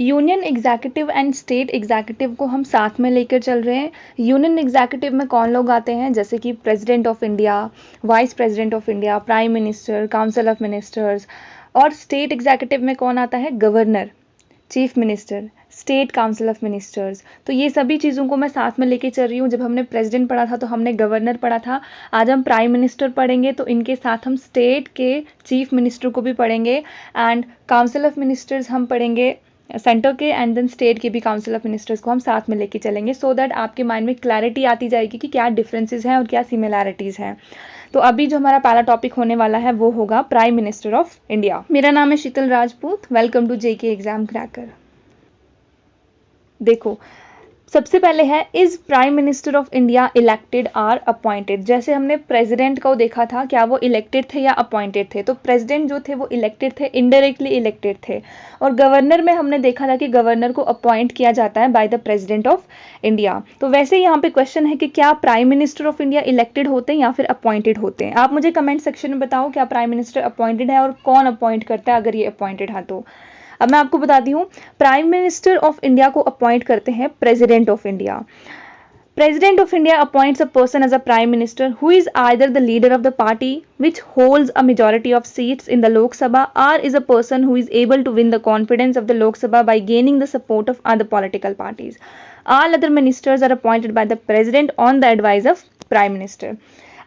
Union executive and state executive को हम साथ में लेकर चल रहे हैं। यूनियन एग्जीक्यूटिव में कौन लोग आते हैं, जैसे कि president of India, vice president of India, prime minister, council of ministers. और स्टेट एग्जीक्यूटिव में कौन आता है, governor, chief minister, state council of ministers. तो ये सभी चीज़ों को मैं साथ में लेके चल रही हूँ। जब हमने प्रेसिडेंट पढ़ा था तो हमने गवर्नर पढ़ा था, आज हम प्राइम मिनिस्टर पढ़ेंगे, तो इनके साथ हम स्टेट के चीफ मिनिस्टर को भी पढ़ेंगे एंड काउंसिल ऑफ मिनिस्टर्स हम पढ़ेंगे सेंटर के, एंड देन स्टेट के भी काउंसिल ऑफ मिनिस्टर्स को हम साथ में लेके चलेंगे, सो दैट आपके माइंड में क्लैरिटी आती जाएगी कि क्या डिफरेंसेस हैं और क्या सिमिलैरिटीज़ हैं। तो अभी जो हमारा पहला टॉपिक होने वाला है वो होगा प्राइम मिनिस्टर ऑफ इंडिया। मेरा नाम है Sheetal Rajput, welcome to JK exam cracker. देखो, सबसे पहले है, is prime minister of India elected or appointed. जैसे हमने प्रेसिडेंट को देखा था, क्या वो इलेक्टेड थे या अपॉइंटेड थे, तो प्रेसिडेंट जो थे वो इलेक्टेड थे, इनडायरेक्टली इलेक्टेड थे। और गवर्नर में हमने देखा था कि गवर्नर को अपॉइंट किया जाता है by the president of India. तो वैसे यहाँ पे क्वेश्चन है कि क्या prime minister of India elected होते हैं या फिर अपॉइंटेड होते हैं। आप मुझे कमेंट सेक्शन में बताओ, क्या प्राइम मिनिस्टर अपॉइंटेड है और कौन अपॉइंट करता है अगर ये अपॉइंटेड है तो। अब मैं आपको बताती हूँ, प्राइम मिनिस्टर ऑफ इंडिया को अपॉइंट करते हैं president of India. President of India appoints a person as a prime minister who is either the leader of the party which holds a majority of seats in the Lok Sabha or is a person who is able to win the confidence of the Lok Sabha by gaining the support of other political parties. All other ministers are appointed by the president on the advice of prime minister.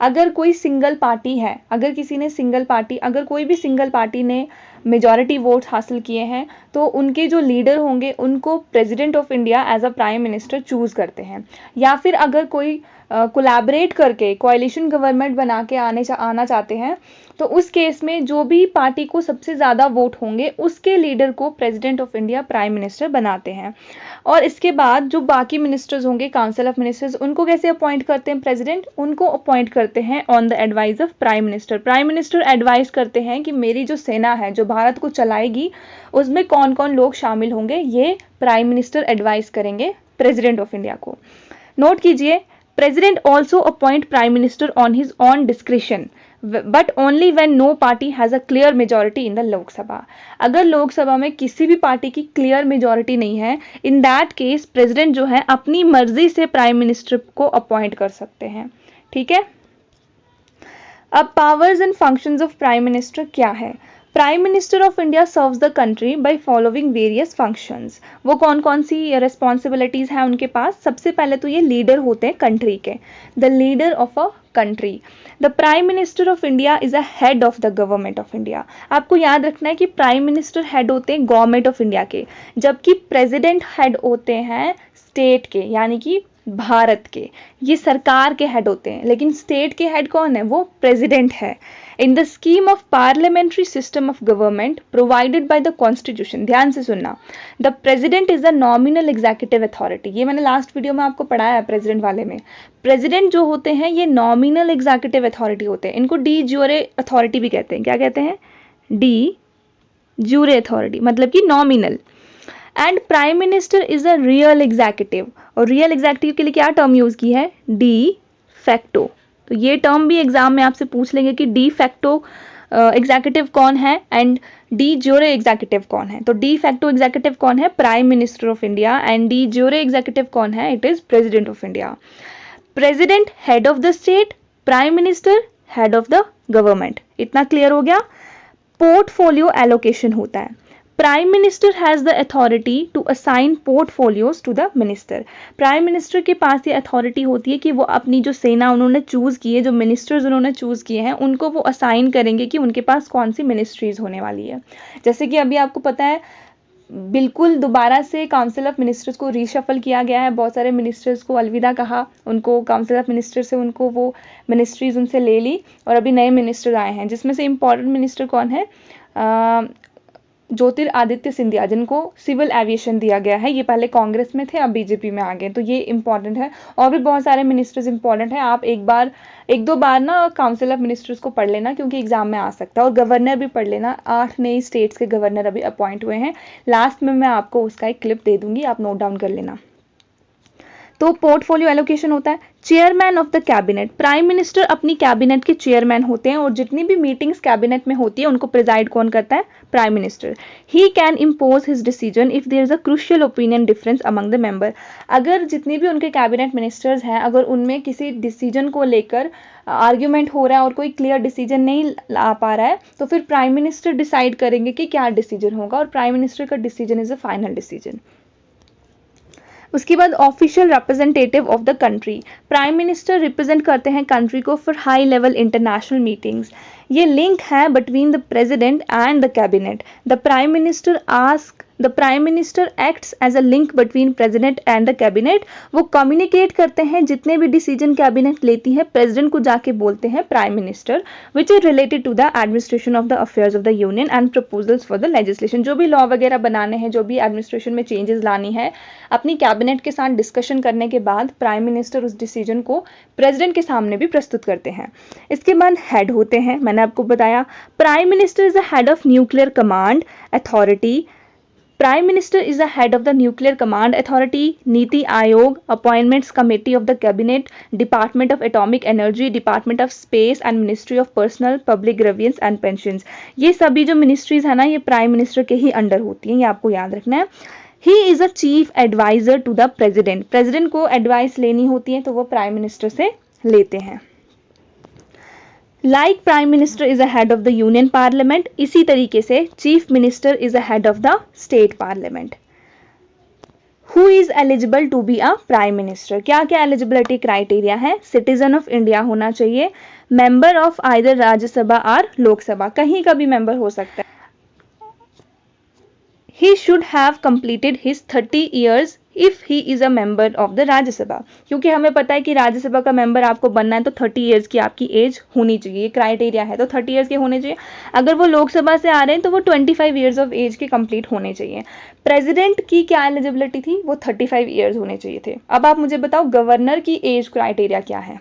अगर कोई single party है, अगर किसी ने single party, अगर कोई भी single party ने मेजॉरिटी वोट्स हासिल किए हैं तो उनके जो लीडर होंगे उनको president of India as a prime minister choose करते हैं। या फिर अगर कोई कोलैबोरेट करके कोalition गवर्नमेंट बना के आना चाहते हैं तो उस केस में जो भी पार्टी को सबसे ज़्यादा वोट होंगे उसके लीडर को president of India prime minister बनाते हैं। और इसके बाद जो बाकी मिनिस्टर्स होंगे, काउंसिल ऑफ मिनिस्टर्स, उनको कैसे अपॉइंट करते हैं प्रेसिडेंट, उनको अपॉइंट करते हैं on the advice of prime minister. Prime minister advice करते हैं कि मेरी जो सेना है जो भारत को चलाएगी उसमें कौन कौन लोग शामिल होंगे, ये प्राइम मिनिस्टर एडवाइस करेंगे प्रेसिडेंट ऑफ इंडिया को। नोट कीजिए, President also appoint Prime Minister on his own discretion, but only when no party has a clear majority in the Lok Sabha. अगर लोक सभा में किसी भी पार्टी की क्लियर मेजॉरिटी नहीं है, इन दैट केस प्रेसिडेंट जो है अपनी मर्जी से प्राइम मिनिस्टर को अपॉइंट कर सकते हैं। ठीक है, अब powers and functions of prime minister क्या है। Prime minister of India serves the country by following various functions. वो कौन कौन सी रिस्पॉन्सिबिलिटीज हैं उनके पास। सबसे पहले तो ये लीडर होते हैं कंट्री के, the leader of a country. The prime minister of India is a head of the government of India. आपको याद रखना है कि प्राइम मिनिस्टर हेड होते हैं गवर्नमेंट ऑफ इंडिया के, जबकि प्रेसिडेंट हेड होते हैं स्टेट के, यानी कि भारत के। ये सरकार के हेड होते हैं, लेकिन स्टेट के हेड कौन है, वो प्रेसिडेंट है। In the scheme of parliamentary system of government provided by the constitution, ध्यान से सुनना, the president is the nominal executive authority. ये मैंने लास्ट वीडियो में आपको पढ़ाया है प्रेसिडेंट वाले में। प्रेसिडेंट जो होते हैं ये नॉमिनल एग्जीक्यूटिव अथॉरिटी होते हैं, इनको डी ज्यूरे अथॉरिटी भी कहते हैं। क्या कहते हैं, डी ज्यूरे अथॉरिटी, मतलब कि nominal. And prime minister is a real executive, और रियल एग्जीक्यूटिव के लिए क्या टर्म यूज की है, डी फैक्टो। तो ये टर्म भी एग्जाम में आपसे पूछ लेंगे कि डी फैक्टो एग्जीक्यूटिव कौन है एंड डी ज्यूरे एग्जीक्यूटिव कौन है। तो डी फैक्टो एग्जीक्यूटिव कौन है, prime minister of India, and de jure executive कौन है, it is president of India. President head of the state, prime minister head of the government. इतना clear हो गया। पोर्टफोलियो एलोकेशन होता है। Prime minister has the authority to assign portfolios to the minister. Prime minister के पास ये authority होती है कि वो अपनी जो सेना उन्होंने चूज की है, जो मिनिस्टर्स उन्होंने चूज किए हैं, उनको वो असाइन करेंगे कि उनके पास कौन सी मिनिस्ट्रीज होने वाली है। जैसे कि अभी आपको पता है बिल्कुल दोबारा से काउंसिल ऑफ मिनिस्टर्स को रीशफल किया गया है, बहुत सारे मिनिस्टर्स को अलविदा कहा, उनको काउंसिल ऑफ मिनिस्टर से उनको वो मिनिस्ट्रीज उनसे ले ली और अभी नए मिनिस्टर आए हैं, जिसमें से इंपॉर्टेंट मिनिस्टर कौन है, ज्योतिरादित्य सिंधिया, जिनको सिविल एविएशन दिया गया है। ये पहले कांग्रेस में थे, अब बीजेपी में आ गए, तो ये इंपॉर्टेंट है। और भी बहुत सारे मिनिस्टर्स इंपॉर्टेंट हैं, आप एक दो बार ना काउंसिल ऑफ मिनिस्टर्स को पढ़ लेना, क्योंकि एग्जाम में आ सकता है। और गवर्नर भी पढ़ लेना, 8 नई स्टेट्स के गवर्नर अभी अपॉइंट हुए हैं। लास्ट में मैं आपको उसका एक क्लिप दे दूंगी, आप नोट डाउन कर लेना। तो पोर्टफोलियो एलोकेशन होता है। Chairman of the cabinet, prime minister अपनी कैबिनेट के चेयरमैन होते हैं और जितनी भी मीटिंग्स कैबिनेट में होती है उनको प्रिजाइड कौन करता है? Prime minister. He can impose his decision if there is a crucial opinion difference among the member, अगर जितनी भी उनके कैबिनेट मिनिस्टर्स हैं अगर उनमें किसी डिसीजन को लेकर आर्ग्यूमेंट हो रहा है और कोई क्लियर डिसीजन नहीं ला पा रहा है तो फिर प्राइम मिनिस्टर डिसाइड करेंगे कि क्या डिसीजन होगा और प्राइम मिनिस्टर का decision is a final decision. उसके बाद official representative of the country, prime minister represent करते हैं कंट्री को for high level international meetings. ये लिंक है between the president and the cabinet. The prime minister acts as a link between president and the cabinet. वो communicate करते हैं जितने भी डिसीजन कैबिनेट लेती है प्रेसिडेंट को जाके बोलते हैं prime minister, which is related to the administration of the affairs of the union and proposals for the legislation. जो भी लॉ वगैरह बनाने हैं, जो भी एडमिनिस्ट्रेशन में चेंजेस लानी है, अपनी कैबिनेट के साथ डिस्कशन करने के बाद प्राइम मिनिस्टर उस डिसीजन को प्रेसिडेंट के सामने भी प्रस्तुत करते हैं। इसके बाद हेड होते हैं, मैंने आपको बताया prime minister is the head of nuclear command authority. Prime minister is the head of the nuclear command authority, NITI Aayog, appointments committee of the cabinet, department of atomic energy, department of space and ministry of personnel public grievance and pensions. ये सभी जो ministries है ना, ये prime minister के ही under होती हैं, ये आपको याद रखना है। He is a chief advisor to the president, president को एडवाइस लेनी होती है तो वो प्राइम मिनिस्टर से लेते हैं। Like prime minister is a head of the union parliament, इसी तरीके से chief minister is a head of the state parliament. Who is eligible to be a prime minister, क्या क्या एलिजिबिलिटी क्राइटेरिया है? Citizen of India होना चाहिए, member of either Rajya Sabha और लोकसभा, कहीं का भी मेंबर हो सकता है। He should have completed his 30 years if he is a member of the Rajya Sabha, क्योंकि हमें पता है कि राज्यसभा का मेंबर आपको बनना है तो 30 इयर्स की आपकी एज होनी चाहिए, ये क्राइटेरिया है, तो 30 इयर्स के होने चाहिए। अगर वो लोकसभा से आ रहे हैं तो वो 25 इयर्स ऑफ एज के कंप्लीट होने चाहिए। प्रेसिडेंट की क्या एलिजिबिलिटी थी? वो 35 इयर्स होने चाहिए थे। अब आप मुझे बताओ गवर्नर की एज क्राइटेरिया क्या है?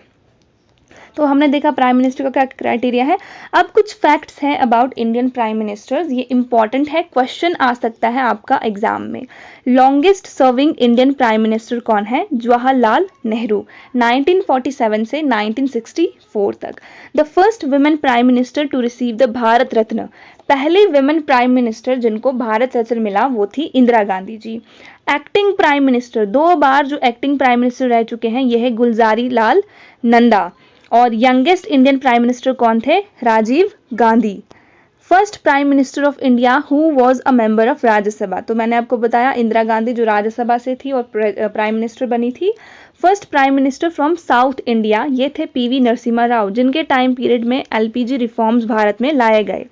तो हमने देखा प्राइम मिनिस्टर का क्या क्राइटेरिया है। अब कुछ फैक्ट्स हैं अबाउट इंडियन प्राइम मिनिस्टर्स, ये इंपॉर्टेंट है, क्वेश्चन आ सकता है आपका एग्जाम में। Longest serving Indian prime minister कौन है? जवाहरलाल नेहरू, 1947 से 1964 तक। The first women prime minister to receive the Bharat Ratna, पहले वुमेन प्राइम मिनिस्टर जिनको भारत रत्न मिला वो थी Indira Gandhi ji. Acting prime minister, 2 बार जो एक्टिंग प्राइम मिनिस्टर रह चुके हैं ये है गुलजारी लाल नंदा। और यंगेस्ट इंडियन प्राइम मिनिस्टर कौन थे? Rajiv Gandhi. First prime minister of India who was a member of Rajya Sabha, तो मैंने आपको बताया इंदिरा गांधी जो राज्यसभा से थी और प्राइम मिनिस्टर बनी थी। First prime minister from south India ये थे पीवी नरसिम्हा राव, जिनके टाइम पीरियड में एलपीजी रिफॉर्म्स भारत में लाए गए।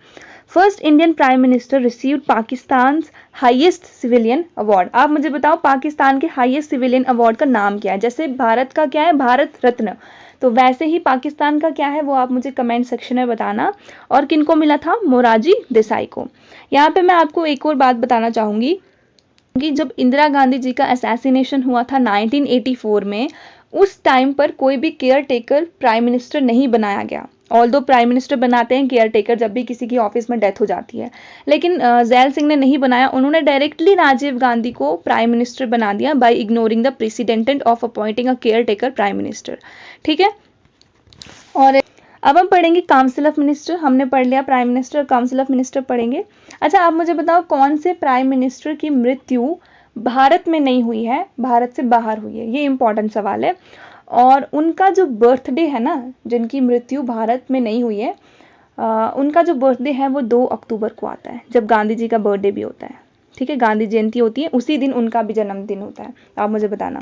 First Indian prime minister received Pakistan highest civilian award. आप मुझे बताओ पाकिस्तान के हाईएस्ट सिविलियन अवार्ड का नाम क्या है? जैसे भारत का क्या है? भारत रत्न, तो वैसे ही पाकिस्तान का क्या है वो आप मुझे कमेंट सेक्शन में बताना। और किनको मिला था? मोरारजी देसाई को। यहाँ पे मैं आपको एक और बात बताना चाहूंगी कि जब इंदिरा गांधी जी का असैसिनेशन हुआ था 1984 में, उस टाइम पर कोई भी केयर टेकर प्राइम मिनिस्टर नहीं बनाया गया। ऑल्दो प्राइम मिनिस्टर बनाते हैं केयर टेकर जब भी किसी की ऑफिस में डेथ हो जाती है, लेकिन जैल सिंह ने नहीं बनाया, उन्होंने डायरेक्टली राजीव गांधी को प्राइम मिनिस्टर बना दिया by ignoring the president of appointing a caretaker prime minister. ठीक है, और अब हम पढ़ेंगे काउंसिल ऑफ मिनिस्टर। हमने पढ़ लिया prime minister, council of minister पढ़ेंगे। अच्छा आप मुझे बताओ कौन से प्राइम मिनिस्टर की मृत्यु भारत में नहीं हुई है, भारत से बाहर हुई है? ये इंपॉर्टेंट सवाल है। और उनका जो बर्थडे है ना, जिनकी मृत्यु भारत में नहीं हुई है, उनका जो बर्थडे है वो 2 अक्टूबर को आता है, जब गांधी जी का बर्थडे भी होता है। ठीक है, गांधी जयंती होती है उसी दिन उनका भी जन्मदिन होता है। आप मुझे बताना।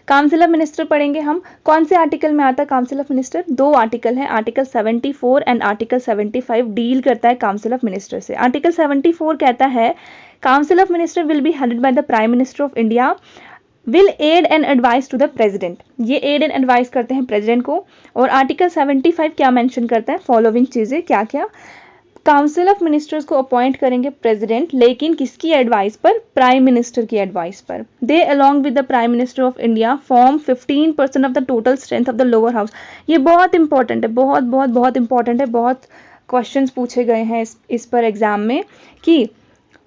काउंसिल ऑफ मिनिस्टर पढ़ेंगे हम। कौन से आर्टिकल में आता है काउंसिल ऑफ मिनिस्टर? 2 आर्टिकल हैं, आर्टिकल 74 एंड आर्टिकल 75 डील करता है काउंसिल ऑफ मिनिस्टर से। आर्टिकल 74 कहता है council of minister will be headed by the prime minister of India, will aid and advice to the president, ये aid and advice करते हैं president को। और आर्टिकल 75 क्या मेंशन करता है? फॉलोइंग चीजें, क्या क्या? काउंसिल ऑफ मिनिस्टर्स को अपॉइंट करेंगे प्रेसिडेंट, लेकिन किसकी एडवाइस पर? प्राइम मिनिस्टर की एडवाइस पर। They along with the prime minister of India form 15% of the total strength of the lower house. ये बहुत इंपॉर्टेंट है, बहुत बहुत बहुत इंपॉर्टेंट है, बहुत क्वेश्चंस पूछे गए हैं इस पर एग्जाम में कि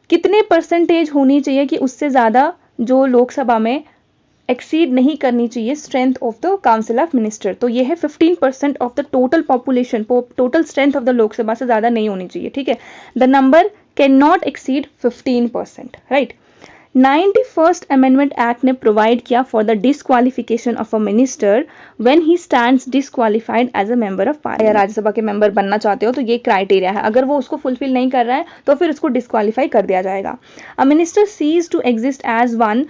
कितने परसेंटेज होनी चाहिए कि उससे ज़्यादा जो लोकसभा में एक्सीड नहीं करनी चाहिए strength of the council of minister. तो ये है 15% of the total population, total strength of the Lok Sabha से ज़्यादा नहीं होनी चाहिए, ठीक है। The number can not exceed 15%, right. 91st amendment act ने प्रोवाइड किया for the disqualification of a minister when he stands disqualified as a member of parliament. Rajya Sabha के मेंबर बनना चाहते हो तो ये क्राइटेरिया है, अगर वो उसको फुलफिल नहीं कर रहा है तो फिर उसको डिस्क्वालीफाई कर दिया जाएगा। A minister ceases to exist as one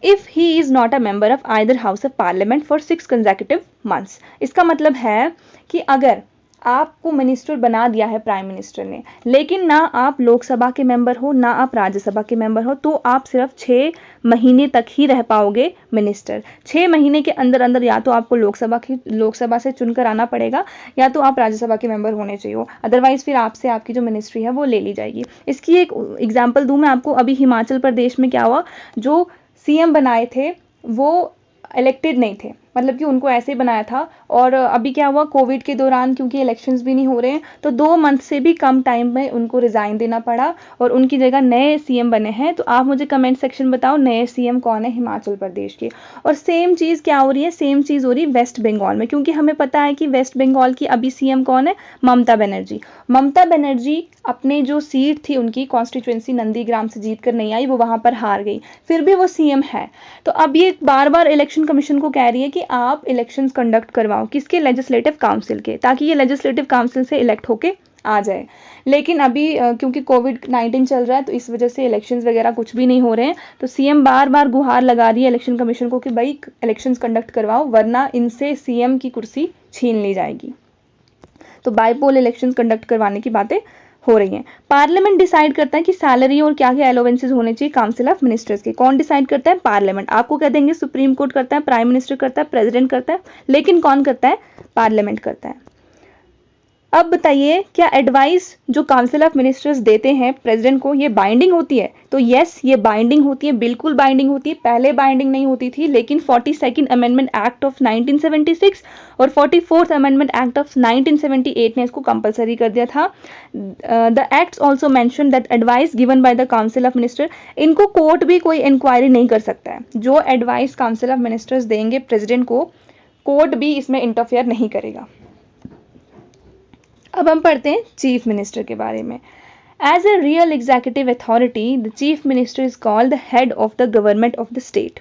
if he is not a member of either house of parliament for 6 consecutive months। इसका मतलब है कि अगर आपको मिनिस्टर बना दिया है प्राइम मिनिस्टर ने, लेकिन ना आप लोकसभा के मेंबर हो ना आप राज्यसभा के मेंबर हो, तो आप सिर्फ 6 महीने तक ही रह पाओगे मिनिस्टर। 6 महीने के अंदर अंदर या तो आपको लोकसभा से चुनकर आना पड़ेगा या तो आप राज्यसभा के मेंबर होने चाहिए, अदरवाइज फिर आपसे आपकी जो मिनिस्ट्री है वो ले ली जाएगी। इसकी एक एग्जाम्पल दूं मैं आपको, अभी हिमाचल प्रदेश में क्या हुआ, जो सीएम बनाए थे वो इलेक्टेड नहीं थे, मतलब कि उनको ऐसे ही बनाया था। और अभी क्या हुआ, कोविड के दौरान क्योंकि इलेक्शंस भी नहीं हो रहे हैं तो 2 मंथ से भी कम टाइम में उनको रिजाइन देना पड़ा और उनकी जगह नए सीएम बने हैं। तो आप मुझे कमेंट सेक्शन बताओ नए सीएम कौन है हिमाचल प्रदेश के। और सेम चीज़ क्या हो रही है, सेम चीज़ हो रही है वेस्ट बंगाल में, क्योंकि हमें पता है कि वेस्ट बंगाल की अभी सीएम कौन है, ममता बनर्जी। ममता बनर्जी अपने जो सीट थी उनकी कॉन्स्टिट्यूएंसी नंदीग्राम से जीत कर नहीं आई, वो वहां पर हार गई, फिर भी वो सीएम है। तो अब ये बार बार इलेक्शन कमीशन को कह रही है कि आप इलेक्शंस कंडक्ट करवाओ, किसके, लेजिस्लेटिव काउंसिल के, ताकि ये लेजिस्लेटिव काउंसिल से इलेक्ट होके आ जाए। लेकिन अभी क्योंकि कोविड-19 चल रहा है तो इस वजह से इलेक्शंस वगैरह कुछ भी नहीं हो रहे हैं, तो सीएम बार बार गुहार लगा रही है इलेक्शन कमीशन को कि भाई इलेक्शंस कंडक्ट करवाओ वरना इनसे सीएम की कुर्सी छीन ली जाएगी। तो बाईपोल इलेक्शंस कंडक्ट करवाने की बातें हो रही हैं। पार्लियामेंट डिसाइड करता है कि सैलरी और क्या क्या अलाउंसेस होने चाहिए काउंसिल ऑफ मिनिस्टर्स के। कौन डिसाइड करता है, पार्लियामेंट। आपको कह देंगे सुप्रीम कोर्ट करता है, प्राइम मिनिस्टर करता है, प्रेसिडेंट करता है, लेकिन कौन करता है, पार्लियामेंट करता है। अब बताइए क्या एडवाइस जो काउंसिल ऑफ मिनिस्टर्स देते हैं प्रेसिडेंट को ये बाइंडिंग होती है? तो यस, ये बाइंडिंग होती है, बिल्कुल बाइंडिंग होती है। पहले बाइंडिंग नहीं होती थी, लेकिन 42nd अमेंडमेंट एक्ट ऑफ 1976 और 44th अमेंडमेंट एक्ट ऑफ 1978 ने इसको कंपलसरी कर दिया था। The acts also mention that advice given by the council of minister, इनको कोर्ट भी कोई इंक्वायरी नहीं कर सकता है। जो एडवाइस काउंसिल ऑफ मिनिस्टर्स देंगे प्रेसिडेंट को, कोर्ट भी इसमें इंटरफेयर नहीं करेगा। अब हम पढ़ते हैं चीफ मिनिस्टर के बारे में। As a real executive authority the chief minister is called the head of the government of the state.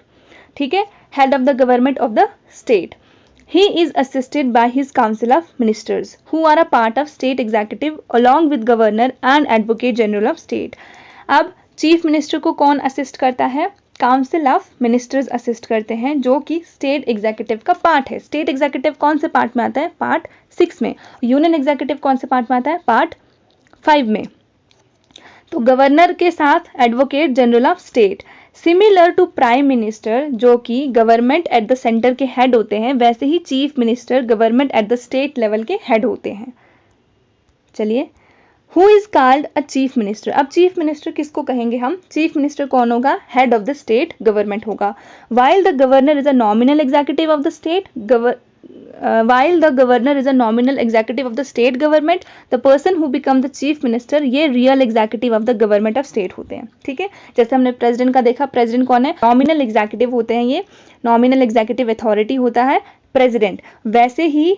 ठीक है, head of the government of the state. He is assisted by his council of ministers who are a part of state executive along with governor and advocate general of state। अब chief minister को कौन assist करता है, council of ministers assist करते हैं, जो कि state executive का पार्ट है। स्टेट एग्जीक्यूटिव कौन से पार्ट में आता है, पार्ट 6 में। यूनियन एग्जीक्यूटिव कौन से पार्ट में आता है, पार्ट 5 में। तो गवर्नर के साथ advocate general of state. Similar to prime minister जो कि गवर्नमेंट एट द सेंटर के हेड होते हैं, वैसे ही chief minister government at the state level के हेड होते हैं। चलिए, who is called a chief minister. अब चीफ मिनिस्टर किसको कहेंगे हम, चीफ मिनिस्टर कौन होगा, head of the state government होगा। While the governor is a nominal executive of the state while the governor is a nominal executive of the state government, the person who become the chief minister ये real executive of the government of state होते हैं। ठीक है, जैसे हमने president का देखा, president कौन है, नॉमिनल एग्जीक्यूटिव होते हैं, ये नॉमिनल एग्जीक्यूटिव अथॉरिटी होता है प्रेसिडेंट। वैसे ही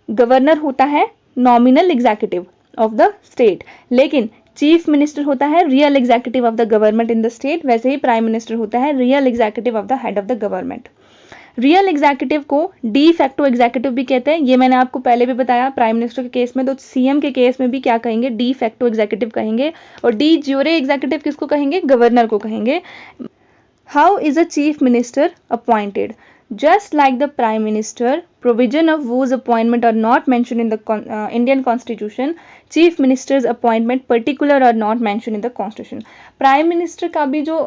गवर्नर होता है nominal executive of the state, लेकिन चीफ मिनिस्टर होता है real executive of the government in the state. वैसे ही प्राइम मिनिस्टर होता है real executive of the head of the government. Real executive को डी फैक्टो एग्जीक्यूटिव भी कहते हैं, ये मैंने आपको पहले भी बताया प्राइम मिनिस्टर के केस में। तो सीएम के केस में भी क्या कहेंगे, डी फैक्टो एग्जीक्यूटिव कहेंगे। और डी ज्यूरे एग्जीक्यूटिव किसको कहेंगे, गवर्नर को कहेंगे। How is a chief minister appointed, just like the prime minister, provision of whose appointment are not mentioned in the Indian constitution, chief minister's appointment particular are not mentioned in the constitution। Prime minister का भी जो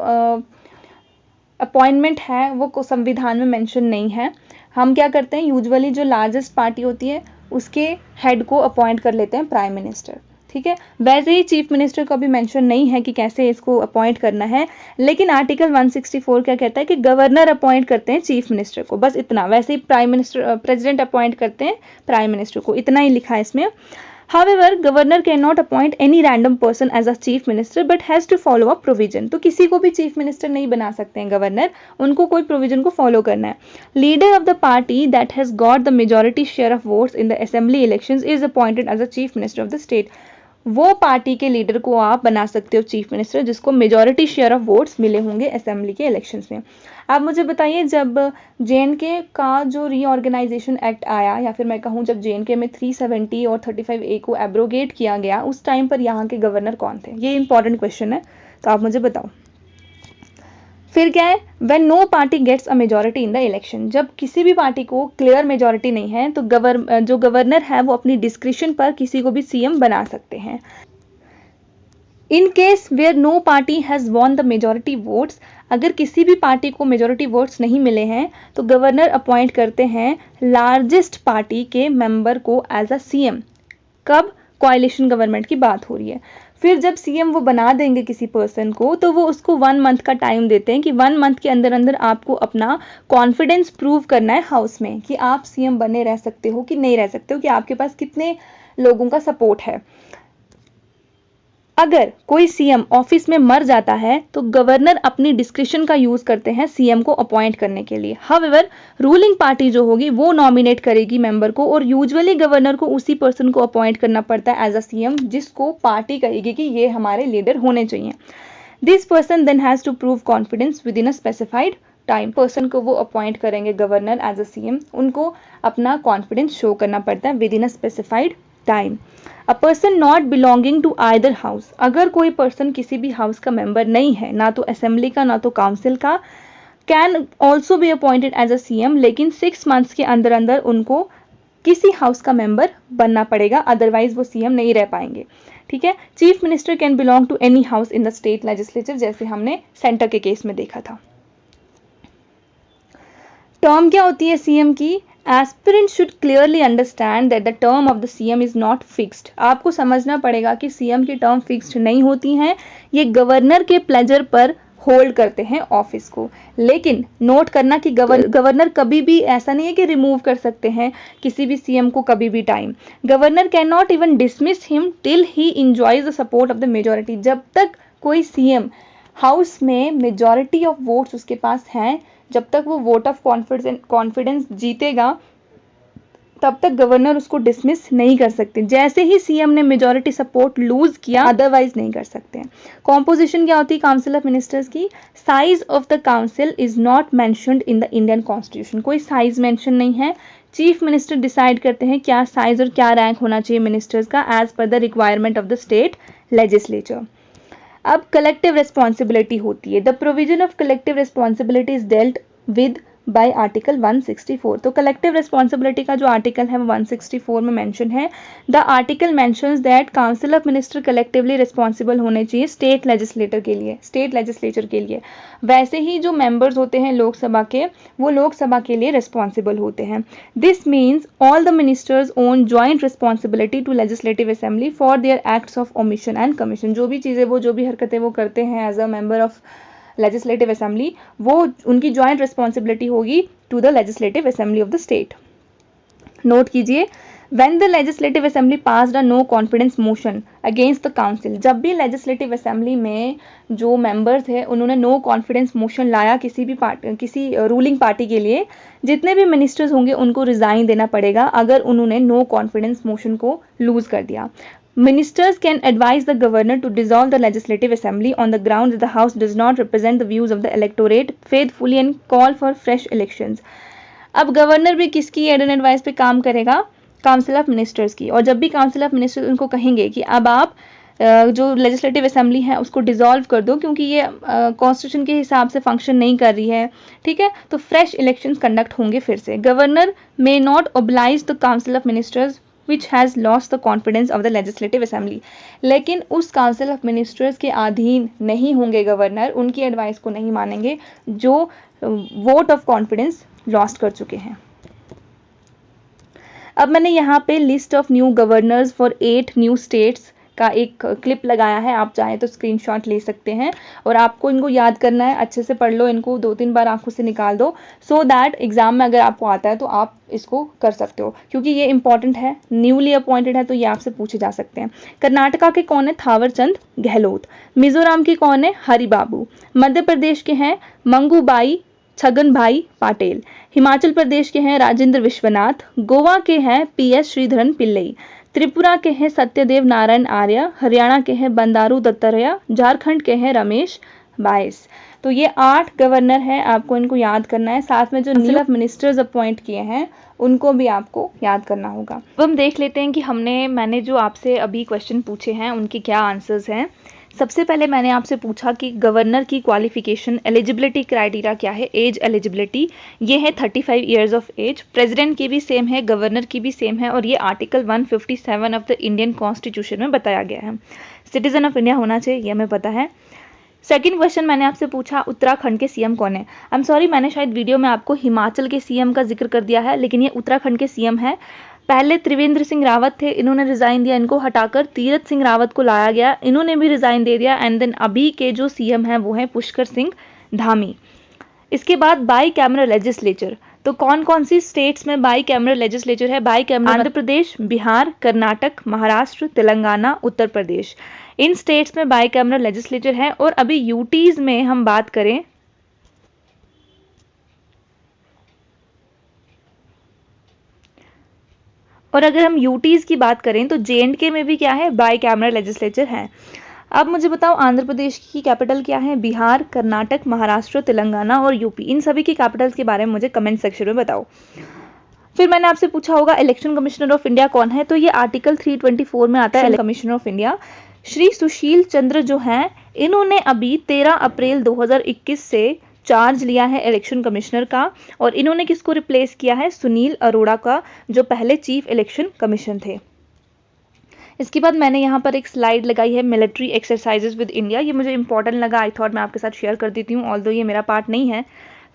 appointment है वो संविधान में mention नहीं है। हम क्या करते हैं, यूजुअली जो लार्जेस्ट पार्टी होती है उसके हेड को अपॉइंट कर लेते हैं प्राइम मिनिस्टर। ठीक है, वैसे ही चीफ मिनिस्टर का भी मेंशन नहीं है कि कैसे इसको अपॉइंट करना है, लेकिन आर्टिकल 164 क्या कहता है कि गवर्नर अपॉइंट करते हैं चीफ मिनिस्टर को, बस इतना। वैसे ही प्राइम मिनिस्टर, प्रेसिडेंट अपॉइंट करते हैं प्राइम मिनिस्टर को, इतना ही लिखा है इसमें। However, governor cannot appoint any random person as a chief minister but has to follow a provision. तो किसी को भी chief minister नहीं बना सकते हैं गवर्नर, उनको कोई provision को follow करना है. Leader of the party that has got the majority share of votes in the assembly elections is appointed as a chief minister of the state. वो पार्टी के लीडर को आप बना सकते हो चीफ मिनिस्टर जिसको मेजॉरिटी शेयर ऑफ वोट्स मिले होंगे असेंबली के इलेक्शंस में. आप मुझे बताइए, जब जेएनके का जो रीऑर्गेनाइजेशन एक्ट आया, या फिर मैं कहूँ जब जेएनके में 370 और 35A को एब्रोगेट किया गया, उस टाइम पर यहाँ के गवर्नर कौन थे? ये इंपॉर्टेंट क्वेश्चन है, तो आप मुझे बताओ. फिर क्या है? When no party gets a majority in the election, जब किसी भी पार्टी को क्लियर मेजॉरिटी नहीं है तो जो गवर्नर है वो अपनी डिस्क्रिशन पर किसी को भी सीएम बना सकते हैं. In case where no party has won the majority votes, अगर किसी भी पार्टी को मेजॉरिटी वोट्स नहीं मिले हैं तो गवर्नर अपॉइंट करते हैं लार्जेस्ट पार्टी के मेंबर को एज अ सीएम. कब? कोalition गवर्नमेंट की बात हो रही है. फिर जब सीएम वो बना देंगे किसी पर्सन को, तो वो उसको 1 मंथ का टाइम देते हैं कि 1 मंथ के अंदर अंदर आपको अपना कॉन्फिडेंस प्रूव करना है हाउस में कि आप सीएम बने रह सकते हो कि नहीं रह सकते हो, कि आपके पास कितने लोगों का सपोर्ट है. अगर कोई सीएम ऑफिस में मर जाता है तो गवर्नर अपनी डिस्क्रिशन का यूज करते हैं सीएम को अपॉइंट करने के लिए. हाउएवर, रूलिंग पार्टी जो होगी वो नॉमिनेट करेगी मेंबर को, और यूजुअली गवर्नर को उसी पर्सन को अपॉइंट करना पड़ता है एज अ सीएम जिसको पार्टी कहेगी कि ये हमारे लीडर होने चाहिए. This person then has to prove confidence within a specified time. Person को वो अपॉइंट करेंगे गवर्नर एज अ सीएम, उनको अपना कॉन्फिडेंस शो करना पड़ता है within a specified time. A person not belonging to either house, अगर कोई पर्सन किसी भी हाउस का मेंबर नहीं है, ना तो असेंबली का ना तो काउंसिल का, can also be appointed as a CM, लेकिन 6 मंथ्स के अंदर अंदर उनको किसी हाउस का मेंबर बनना पड़ेगा, अदरवाइज वो सीएम नहीं रह पाएंगे. ठीक है. Chief minister can belong to any house in the state legislature, जैसे हमने सेंटर के केस में देखा था. टर्म क्या होती है सीएम की? Aspirant should clearly understand that the term of the CM is not fixed. आपको समझना पड़ेगा कि सीएम की टर्म फिक्स्ड नहीं होती हैं, ये गवर्नर के प्लेजर पर होल्ड करते हैं ऑफिस को. लेकिन नोट करना कि गवर्नर कभी भी ऐसा नहीं है कि रिमूव कर सकते हैं किसी भी सीएम को कभी भी time. Governor can not even dismiss him till he enjoys the support of the majority. जब तक कोई सीएम हाउस में मेजॉरिटी ऑफ वोट्स उसके पास हैं, जब तक वो वोट ऑफ कॉन्फिडेंस जीतेगा, तब तक गवर्नर उसको डिसमिस नहीं कर सकते. जैसे ही सीएम ने मेजॉरिटी सपोर्ट लूज किया, अदरवाइज नहीं कर सकते हैं. कॉम्पोजिशन क्या होती है काउंसिल ऑफ मिनिस्टर्स की? Size of the council is not mentioned in the Indian constitution. कोई साइज मेंशन नहीं है. चीफ मिनिस्टर डिसाइड करते हैं क्या साइज और क्या रैंक होना चाहिए मिनिस्टर्स का as per the requirement of the state legislature. अब कलेक्टिव रिस्पॉन्सिबिलिटी होती है. The provision of collective responsibility is dealt with by article 164. तो कलेक्टिव रिस्पॉन्सिबिलिटी का जो आर्टिकल है वो 164 में मेंशन है. The article mentions that council of minister collectively responsible होने चाहिए स्टेट लेजिस्लेचर के लिए. वैसे ही जो मेंबर्स होते हैं लोकसभा के, वो लोकसभा के लिए रिस्पॉन्सिबल होते हैं. This means all the ministers own joint responsibility to legislative assembly for their acts of omission and commission. जो भी हरकतें वो करते हैं as a member of legislative assembly, वो उनकी जॉइंट रिस्पॉन्सिबिलिटी होगी to the legislative assembly of the state. Note कीजिए, when the legislative assembly passed a no confidence motion against the council. जब भी लेजिस्लेटिव असेंबली में जो मेंबर्स है उन्होंने नो कॉन्फिडेंस मोशन लाया किसी रूलिंग पार्टी के लिए, जितने भी मिनिस्टर्स होंगे उनको रिजाइन देना पड़ेगा अगर उन्होंने नो कॉन्फिडेंस मोशन को लूज कर दिया. Ministers can advise the governor to dissolve the legislative assembly on the ground that the house does not represent the views of the electorate faithfully and call for fresh elections. अब governor भी किसकी advice पे काम करेगा? Council of ministers की. और जब भी काउंसिल ऑफ मिनिस्टर्स उनको कहेंगे कि अब आप जो लेजिस्लेटिव असेंबली है उसको डिसॉल्व कर दो क्योंकि ये कॉन्स्टिट्यूशन के हिसाब से फंक्शन नहीं कर रही है, ठीक है, तो फ्रेश इलेक्शंस कंडक्ट होंगे फिर से. Governor may not oblige the council of ministers which has lost the confidence of the legislative assembly. लेकिन उस काउंसिल ऑफ मिनिस्टर्स के अधीन नहीं होंगे गवर्नर, उनकी एडवाइस को नहीं मानेंगे जो वोट ऑफ कॉन्फिडेंस लॉस्ट कर चुके हैं. अब मैंने यहाँ पे list of new governors for 8 new states का एक क्लिप लगाया है, आप चाहें तो स्क्रीनशॉट ले सकते हैं। और आपको इनको याद करना है, अच्छे से पढ़ लो इनको, 2-3 बार आंखों से निकाल दो, सो दैट एग्जाम में अगर आपको आता है तो आप इसको कर सकते हो, क्योंकि ये इंपॉर्टेंट है, न्यूली अपॉइंटेड है तो ये आपसे पूछे जा सकते हैं। कर्नाटका के कौन है? थावर चंद गहलोत। मिजोरम की कौन है? हरिबाबू। मध्य प्रदेश के हैं मंगूबाई छगन भाई पाटिल। हिमाचल प्रदेश के हैं राजेंद्र विश्वनाथ। गोवा के हैं PS श्रीधरन पिल्लई। त्रिपुरा के हैं सत्यदेव नारायण आर्य। हरियाणा के हैं बंडारू दत्तात्रेय। झारखंड के हैं रमेश बाइस। तो ये 8 गवर्नर हैं, आपको इनको याद करना है। साथ में जो न्यू मिनिस्टर्स अपॉइंट किए हैं उनको भी आपको याद करना होगा। अब हम देख लेते हैं कि मैंने जो आपसे अभी क्वेश्चन पूछे हैं उनके क्या आंसर्स हैं। सबसे पहले मैंने आपसे पूछा कि गवर्नर की क्वालिफिकेशन एलिजिबिलिटी क्राइटेरिया क्या है? एज एलिजिबिलिटी, ये है 35 ईयर्स ऑफ एज। प्रेसिडेंट की भी सेम है, गवर्नर की भी सेम है, और ये article 157 of the Indian constitution में बताया गया है। सिटीजन ऑफ इंडिया होना चाहिए, ये हमें पता है। सेकंड क्वेश्चन मैंने आपसे पूछा उत्तराखंड के सीएम कौन है? आई एम सॉरी, मैंने शायद वीडियो में आपको हिमाचल के सीएम का जिक्र कर दिया है, लेकिन ये उत्तराखंड के सीएम है। पहले त्रिवेंद्र सिंह रावत थे, इन्होंने रिजाइन दिया, इनको हटाकर तीरथ सिंह रावत को लाया गया, इन्होंने भी रिजाइन दे दिया। एंड देन अभी के जो सीएम हैं वो हैं पुष्कर सिंह धामी। इसके बाद बाई कैमरल लेजिस्लेचर, तो कौन कौन सी स्टेट्स में बाई कैमरल लेजिस्लेचर है? By cameral Andhra Pradesh, Bihar, Karnataka, Maharashtra, Telangana, Uttar Pradesh, in states में बाई कैमरल लेजिस्लेचर है। और अभी यूटीज में हम बात करें और अगर हम यूटीज की बात करें तो JNK में भी क्या है? बाई कैमरल लेजिस्लेचर है। अब मुझे बताओ आंध्र प्रदेश की कैपिटल क्या है? बिहार, कर्नाटक, महाराष्ट्र, तेलंगाना और यूपी, इन सभी की कैपिटल्स के बारे में मुझे कमेंट सेक्शन में बताओ। फिर मैंने आपसे पूछा होगा इलेक्शन कमिश्नर ऑफ इंडिया कौन है? तो ये आर्टिकल 324 में आता है commissioner of India. Shri Sushil Chandra जो हैं, इन्होंने अभी 13 अप्रैल 2021 से चार्ज लिया है इलेक्शन कमिश्नर का, और इन्होंने किसको रिप्लेस किया है? सुनील अरोड़ा का, जो पहले चीफ इलेक्शन कमीशन थे। इसके बाद मैंने यहाँ पर एक स्लाइड लगाई है मिलिट्री एक्सरसाइजेज विद इंडिया, ये मुझे इंपॉर्टेंट लगा, आई थॉट मैं आपके साथ शेयर कर देती हूँ, ऑल्दो ये मेरा पार्ट नहीं है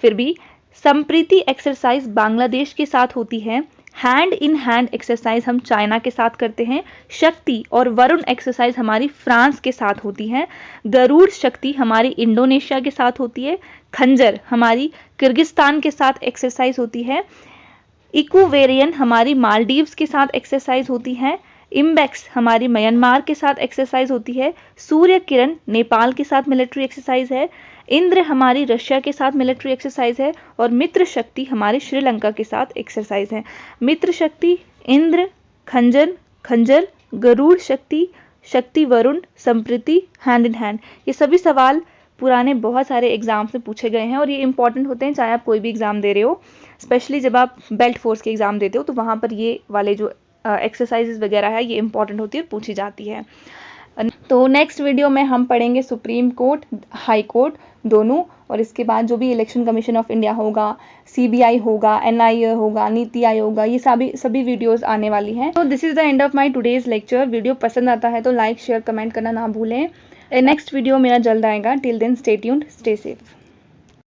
फिर भी। संप्रीति एक्सरसाइज बांग्लादेश के साथ होती है। हैंड इन हैंड एक्सरसाइज हम चाइना के साथ करते हैं। शक्ति और वरुण एक्सरसाइज हमारी फ्रांस के साथ होती है। गरुड़ शक्ति हमारी इंडोनेशिया के साथ होती है। खंजर हमारी किर्गिस्तान के साथ एक्सरसाइज होती है। इक्वेरियन हमारी मालदीव्स के साथ एक्सरसाइज होती है। इम्बेक्स हमारी म्यांमार के साथ एक्सरसाइज होती है। सूर्य किरण नेपाल के साथ मिलिट्री एक्सरसाइज है। इंद्र हमारी रशिया के साथ मिलिट्री एक्सरसाइज है। और मित्र शक्ति हमारी श्रीलंका के साथ एक्सरसाइज है। मित्र शक्ति, इंद्र, खंजर, गरुड़ शक्ति, शक्ति Varun, Sampriti, hand in hand, ये सभी सवाल पुराने बहुत सारे एग्जाम से पूछे गए हैं और ये इंपॉर्टेंट होते हैं, चाहे आप कोई भी एग्जाम दे रहे हो, स्पेशली जब आप बेल्ट फोर्स के एग्जाम देते हो तो वहाँ पर ये वाले जो एक्सरसाइजेज वगैरह है ये इंपॉर्टेंट होती है, पूछी जाती है। तो नेक्स्ट वीडियो में हम पढ़ेंगे सुप्रीम कोर्ट, हाई कोर्ट दोनों, और इसके बाद जो भी इलेक्शन कमीशन ऑफ इंडिया होगा, CBI होगा, NIA होगा, नीति आयोग होगा, ये सभी वीडियोस आने वाली हैं। तो this is the end of my today's lecture. Video पसंद आता है तो लाइक, शेयर, कमेंट करना ना भूलें। नेक्स्ट वीडियो मेरा जल्द आएगा। Till then stay tuned, stay safe.